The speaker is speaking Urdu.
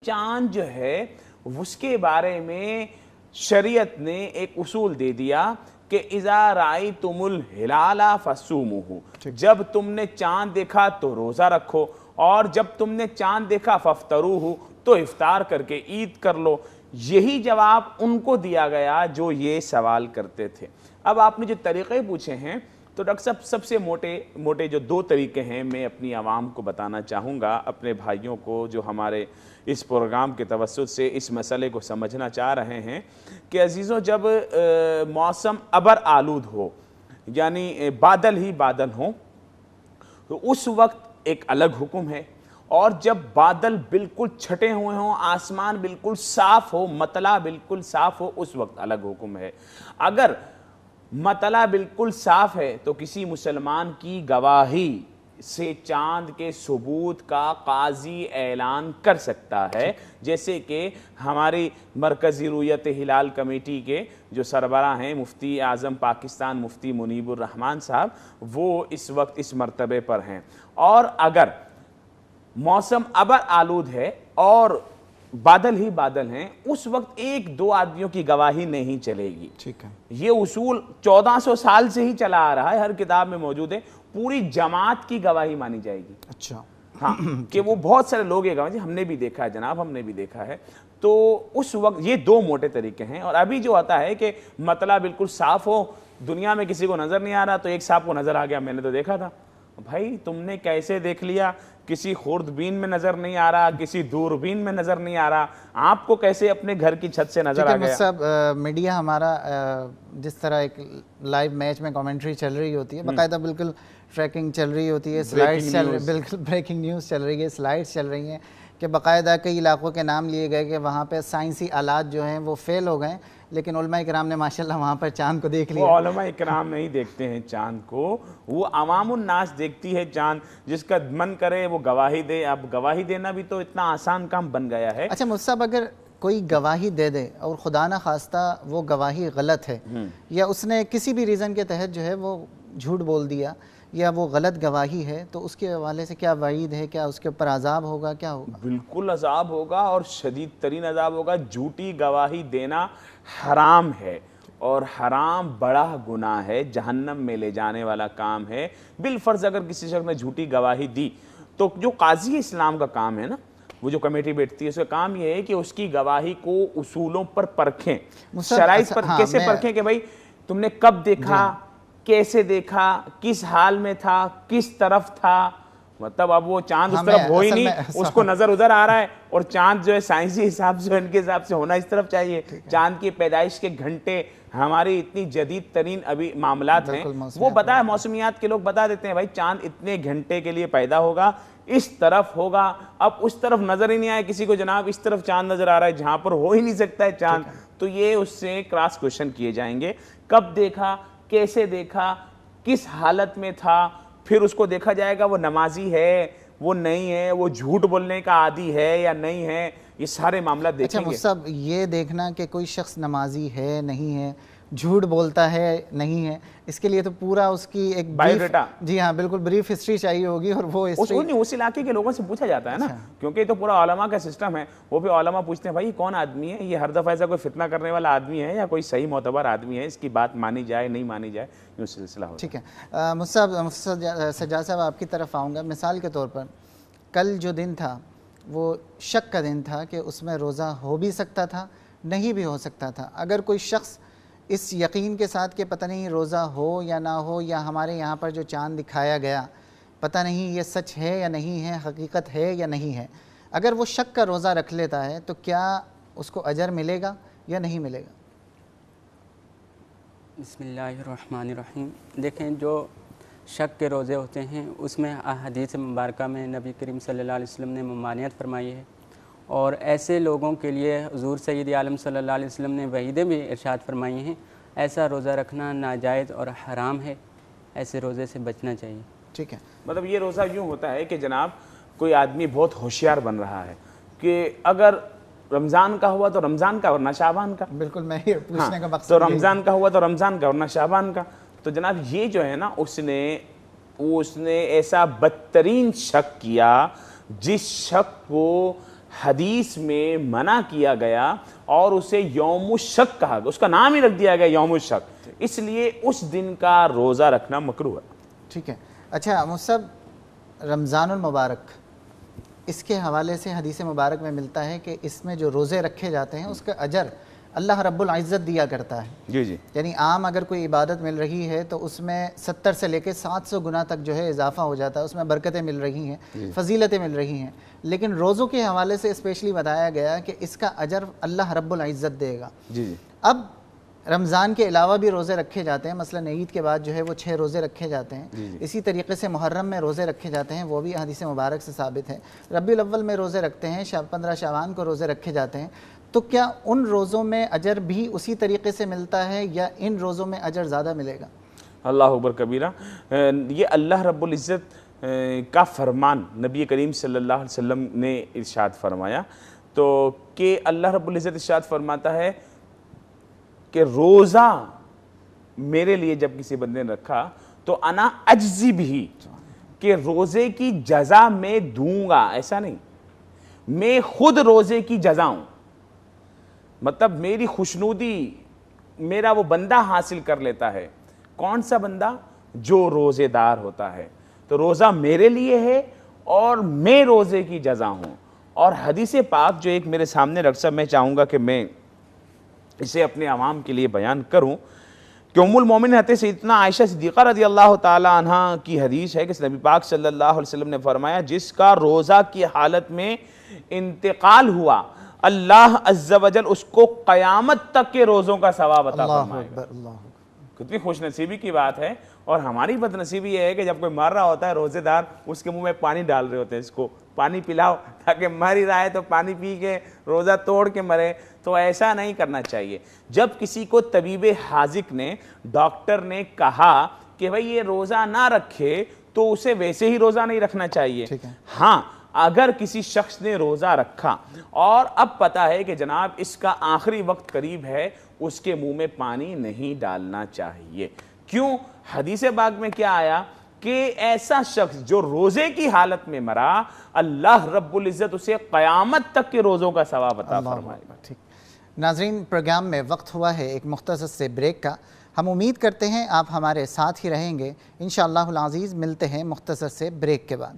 چاند جو ہے اس کے بارے میں شریعت نے ایک اصول دے دیا کہ اذا رأیتم الہلال فصوموہ، جب تم نے چاند دیکھا تو روزہ رکھو، اور جب تم نے چاند دیکھا فافطروہ، تو افطار کر کے عید کر لو۔ یہی جواب ان کو دیا گیا جو یہ سوال کرتے تھے۔ اب آپ نے جو طریقے پوچھے ہیں تو ڈاکٹر صاحب سب سے موٹے جو دو طریقے ہیں میں اپنی عوام کو بتانا چاہوں گا، اپنے بھائیوں کو جو ہمارے اس پروگرام کے توسط سے اس مسئلے کو سمجھنا چاہ رہے ہیں کہ عزیزوں، جب موسم ابر آلود ہو، یعنی بادل ہی بادل ہوں، تو اس وقت ایک الگ حکم ہے، اور جب بادل بالکل چھٹے ہوئے ہوں، آسمان بالکل صاف ہو، مطلع بالکل صاف ہو، اس وقت الگ حکم ہے۔ اگر مطلع بالکل صاف ہے تو کسی مسلمان کی گواہی سے چاند کے ثبوت کا قاضی اعلان کر سکتا ہے، جیسے کہ ہماری مرکزی رؤیت ہلال کمیٹی کے جو سربراہ ہیں مفتی اعظم پاکستان مفتی منیب الرحمن صاحب، وہ اس وقت اس مرتبے پر ہیں۔ اور اگر موسم ابر آلود ہے اور بادل ہی بادل ہیں، اس وقت ایک دو آدمیوں کی گواہی نہیں چلے گی۔ ٹھیک ہے، یہ اصول 1400 سال سے ہی چلا آ رہا ہے، ہر کتاب میں موجود ہے، پوری جماعت کی گواہی مانی جائے گی۔ اچھا، ہاں، کہ وہ بہت سارے لوگ یہ گواہی، ہم نے بھی دیکھا ہے جناب، ہم نے بھی دیکھا ہے۔ تو اس وقت یہ دو موٹے طریقے ہیں۔ اور ابھی جو آتا ہے کہ مطلع بالکل صاف ہو، دنیا میں کسی کو نظر نہیں آ رہا، تو ایک صاحب کو نظر آ گیا، میں نے تو دیکھا تھا۔ بھائی تم نے کیسے دیکھ لیا؟ کسی خوردبین میں نظر نہیں آ رہا، کسی دوربین میں نظر نہیں آ رہا، آپ کو کیسے اپنے گھر کی چھت سے نظر آ گیا؟ صاحب میڈیا ہمارا جس طرح ایک لائیو میچ میں کامنٹری چل رہی ہوتی ہے، باقاعدہ بالکل ٹریکنگ چل رہی ہوتی ہے، سلائڈز بالکل بریکنگ نیوز چل رہی ہے، سلائڈز چل رہی ہیں کہ باقاعدہ کئی علاقوں کے نام لیے گئے کہ وہاں پہ سائنسی آلات جو ہیں وہ فیل ہو گئے، لیکن علماء کرام نے ماشاءاللہ وہاں پر چاند کو دیکھ لیا۔ وہ علماء اکرام نہیں دیکھتے ہیں چاند کو، وہ عوام الناس دیکھتی ہے چاند، جس کا من کرے وہ گواہی دے۔ اب گواہی دینا بھی تو اتنا آسان کام بن گیا ہے۔ اچھا مصعب، اگر کوئی گواہی دے دے اور خدا نہ خواستہ وہ گواہی غلط ہے، یا اس نے کسی بھی ریزن کے تحت جو ہے وہ جھوٹ بول دیا یا وہ غلط گواہی ہے، تو اس کے حوالے سے کیا وعید ہے؟ کیا اس کے اوپر عذاب ہوگا؟ کیا ہوگا؟ بالکل عذاب ہوگا، اور شدید ترین عذاب ہوگا۔ جھوٹی گواہی دینا حرام ہے، اور حرام بڑا گناہ ہے، جہنم میں لے جانے والا کام ہے۔ بالفرض اگر کسی شخص نے جھوٹی گواہی دی تو جو قاضی اسلام کا کام ہے نا، وہ جو کمیٹی بیٹھتی ہے، اس کا کام یہ ہے کہ اس کی گواہی کو اصولوں پر پرکھیں، شرائط پر کیسے پرکھیں کہ بھائی تم نے کب دیکھا، کیسے دیکھا، کس حال میں تھا، کس طرف تھا۔ مطلب اب وہ چاند اس طرف ہو ہی نہیں، اس کو نظر ادھر آ رہا ہے، اور چاند جو ہے سائنسی حساب سے ان کے حساب سے ہونا اس طرف چاہیے۔ چاند کی پیدائش کے گھنٹے، ہماری اتنی جدید ترین ابھی معاملات ہیں، وہ بتا موسمیات کے لوگ بتا دیتے ہیں بھائی چاند اتنے گھنٹے کے لیے پیدا ہوگا، اس طرف ہوگا۔ اب اس طرف نظر ہی نہیں آئے کسی کو، جناب اس طرف چاند نظر آ رہا ہے جہاں پر ہو ہی نہیں سکتا ہے چاند، تو یہ اس سے کراس کویشچن کیے جائیں گے۔ کب دیکھا، کیسے دیکھا، کس حالت میں تھا، پھر اس کو دیکھا جائے گا وہ نمازی ہے، وہ نہیں ہے، وہ جھوٹ بولنے کا عادی ہے یا نہیں ہے، یہ سارے معاملات دیکھیں گے۔ اچھا مصعب، یہ دیکھنا کہ کوئی شخص نمازی ہے نہیں ہے، جھوٹ بولتا ہے نہیں ہے، اس کے لیے تو پورا اس کی ایک بایو ڈیٹا، جی ہاں بالکل بریف ہسٹری چاہیے ہوگی، اور وہ اس علاقے کے لوگوں سے پوچھا جاتا ہے نا، کیونکہ یہ تو پورا علماء کا سسٹم ہے۔ وہ بھی علماء پوچھتے ہیں بھائی کون آدمی ہے، یہ ہر دفعہ ایسا کوئی فتنہ کرنے والا آدمی ہے یا کوئی صحیح معتبر آدمی ہے، اس کی بات مانی جائے نہیں مانی جائے، یہ سلسلہ ہوتا ہے۔ ٹھیک ہے مصعب، سجاد صاحب آپ کی طرف آؤں گا۔ مثال کے طور پر کل جو دن تھا وہ شک کا دن تھا کہ اس میں روزہ ہو بھی سکتا تھا، نہیں بھی ہو سکتا تھا۔ اگر کوئی شخص اس یقین کے ساتھ کہ پتہ نہیں روزہ ہو یا نہ ہو، یا ہمارے یہاں پر جو چاند دکھایا گیا پتہ نہیں یہ سچ ہے یا نہیں ہے، حقیقت ہے یا نہیں ہے، اگر وہ شک کا روزہ رکھ لیتا ہے تو کیا اس کو اجر ملے گا یا نہیں ملے گا؟ بسم اللہ الرحمن الرحیم۔ دیکھیں، جو شک کے روزے ہوتے ہیں اس میں احادیث مبارکہ میں نبی کریم صلی اللہ علیہ وسلم نے ممانعت فرمائی ہے، اور ایسے لوگوں کے لیے حضور سید عالم صلی اللہ علیہ وسلم نے وعیدیں بھی ارشاد فرمائی ہیں۔ ایسا روزہ رکھنا ناجائز اور حرام ہے، ایسے روزے سے بچنا چاہیے۔ ٹھیک ہے، مطلب یہ روزہ یوں ہوتا ہے کہ جناب کوئی آدمی بہت ہوشیار بن رہا ہے کہ اگر رمضان کا ہوا تو رمضان کا ورنہ شعبان کا، بالکل میں یہ پوچھنے کا مقصد تو رمضان کا ہوا تو رمضان کا ورنہ شعبان کا، تو جناب یہ جو ہے نا اس نے ایسا بدترین شک کیا جس شک کو حدیث میں منع کیا گیا اور اسے یوم الشک کہا گیا, اس کا نام ہی رکھ دیا گیا یوم الشک, اس لیے اس دن کا روزہ رکھنا مکروہ ہے. ٹھیک ہے. اچھا مصعب, رمضان المبارک اس کے حوالے سے حدیث مبارک میں ملتا ہے کہ اس میں جو روزے رکھے جاتے ہیں اس کا اجر اللہ رب العزت دیا کرتا ہے. جی جی. یعنی عام اگر کوئی عبادت مل رہی ہے تو اس میں 70 سے لے کے 700 گنا تک جو ہے اضافہ ہو جاتا ہے, اس میں برکتیں مل رہی ہیں, فضیلتیں مل رہی ہیں. لیکن روزوں کے حوالے سے اسپیشلی بتایا گیا کہ اس کا اجر اللہ رب العزت دے گا. جی جی. اب رمضان کے علاوہ بھی روزے رکھے جاتے ہیں, مثلا عید کے بعد جو ہے وہ 6 روزے رکھے جاتے ہیں. اسی طریقے سے محرم میں روزے رکھے جاتے ہیں, وہ بھی حدیث مبارک سے ثابت ہے. ربیع الاول میں روزے رکھتے ہیں, 15 شعبان کو روزے رکھے جاتے ہیں. تو کیا ان روزوں میں اجر بھی اسی طریقے سے ملتا ہے یا ان روزوں میں اجر زیادہ ملے گا؟ اللہ اکبر کبیرہ. یہ اللہ رب العزت کا فرمان نبی کریم صلی اللہ علیہ وسلم نے ارشاد فرمایا, تو کہ اللہ رب العزت ارشاد فرماتا ہے کہ روزہ میرے لیے جب کسی بندے نے رکھا تو انا اجزی بھی, کہ روزے کی جزا میں دوں گا, ایسا نہیں, میں خود روزے کی جزا ہوں. مطلب میری خوشنودی میرا وہ بندہ حاصل کر لیتا ہے. کون سا بندہ؟ جو روزے دار ہوتا ہے. تو روزہ میرے لیے ہے اور میں روزے کی جزا ہوں. اور حدیث پاک جو ایک میرے سامنے رکھ سب, میں چاہوں گا کہ میں اسے اپنے عوام کے لیے بیان کروں, کہ ام المومن حضرت سیدنا عائشہ صدیقہ رضی اللہ تعالی عنہ کی حدیث ہے کہ نبی پاک صلی اللہ علیہ وسلم نے فرمایا, جس کا روزہ کی حالت میں انتقال ہوا اللہ عز و جل اس کو قیامت تک کے روزوں کا ثواب عطا فرمائے گا. کتنی خوش نصیبی کی بات ہے. اور ہماری بد نصیبی یہ ہے کہ جب کوئی مر رہا ہوتا ہے روزے دار, اس کے منہ میں پانی ڈال رہے ہوتے ہیں, اس کو پانی پلاؤ تاکہ مر ہی رہا ہے تو پانی پی کے روزہ توڑ کے مرے. تو ایسا نہیں کرنا چاہیے. جب کسی کو طبیب حاذق نے, ڈاکٹر نے کہا کہ بھئی یہ روزہ نہ رکھے, تو اسے ویسے ہی روزہ نہیں رکھنا چاہیے. ہاں اگر کسی شخص نے روزہ رکھا اور اب پتہ ہے کہ جناب اس کا آخری وقت قریب ہے, اس کے منہ میں پانی نہیں ڈالنا چاہیے. کیوں؟ حدیث پاک میں کیا آیا کہ ایسا شخص جو روزے کی حالت میں مرا, اللہ رب العزت اسے قیامت تک کے روزوں کا ثواب عطا فرمائے گا. ٹھیک ناظرین, پروگرام میں وقت ہوا ہے ایک مختصر سے بریک کا. ہم امید کرتے ہیں آپ ہمارے ساتھ ہی رہیں گے. انشاءاللہ العزیز ملتے ہیں مختصر سے بریک کے بعد.